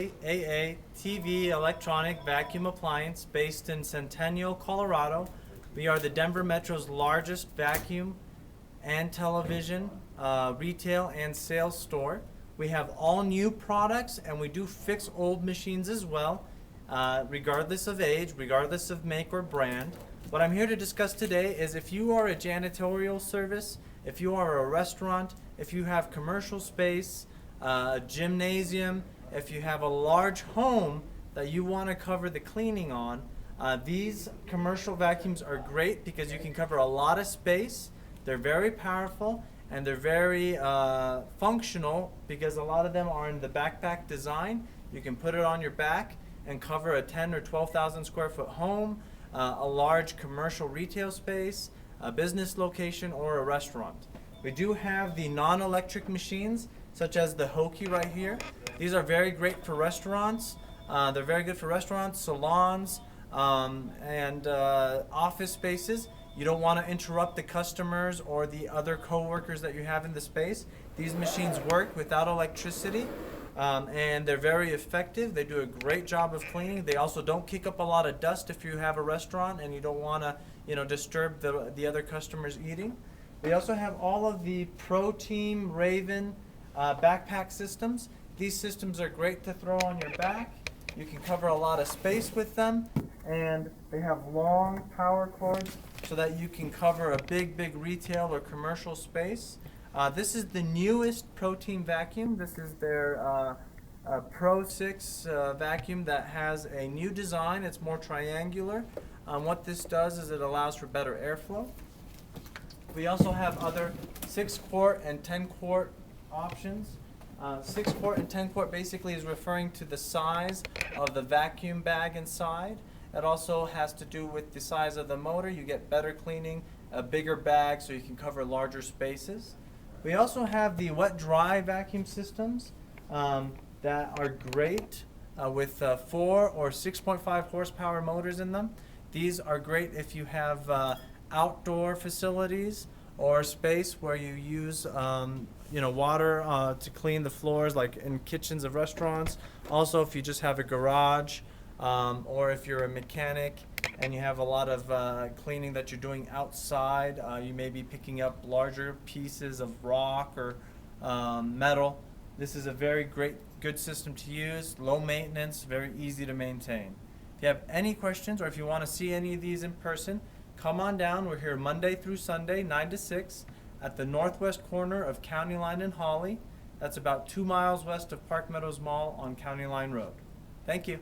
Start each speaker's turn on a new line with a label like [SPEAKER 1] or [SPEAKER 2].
[SPEAKER 1] AAA TV electronic vacuum appliance based in Centennial, Colorado. We are the Denver Metro's largest vacuum and television retail and sales store. We have all new products, and we do fix old machines as well, regardless of age, regardless of make or brand. What I'm here to discuss today is if you are a janitorial service, if you are a restaurant, if you have commercial space, a gymnasium, if you have a large home that you want to cover the cleaning on, these commercial vacuums are great because you can cover a lot of space. They're very powerful and they're very functional because a lot of them are in the backpack design. You can put it on your back and cover a 10 or 12,000 square foot home, a large commercial retail space, a business location, or a restaurant. We do have the non-electric machines such as the Hoky right here. These are very great for restaurants. They're very good for restaurants, salons, and office spaces. You don't want to interrupt the customers or the other co-workers that you have in the space. These machines work without electricity, and they're very effective. They do a great job of cleaning. They also don't kick up a lot of dust if you have a restaurant and you don't want to, disturb the other customers eating. We also have all of the ProTeam Raven backpack systems. These systems are great to throw on your back. You can cover a lot of space with them, and they have long power cords so that you can cover a big retail or commercial space. This is the newest ProTeam vacuum. This is their Pro 6 vacuum that has a new design. It's more triangular. What this does is it allows for better airflow. We also have other 6-quart and 10-quart options. 6-quart and 10-quart basically is referring to the size of the vacuum bag inside. It also has to do with the size of the motor. You get better cleaning, a bigger bag so you can cover larger spaces. We also have the WetDry vacuum systems that are great with 4 or 6.5 horsepower motors in them. These are great if you have outdoor facilities or space where you use water to clean the floors, like in kitchens of restaurants. Also, if you just have a garage, or if you're a mechanic and you have a lot of cleaning that you're doing outside, you may be picking up larger pieces of rock or metal. This is a very good system to use, low maintenance, very easy to maintain. If you have any questions or if you want to see any of these in person, come on down. We're here Monday through Sunday, 9 to 6, at the northwest corner of County Line and Holly. That's about 2 miles west of Park Meadows Mall on County Line Road. Thank you.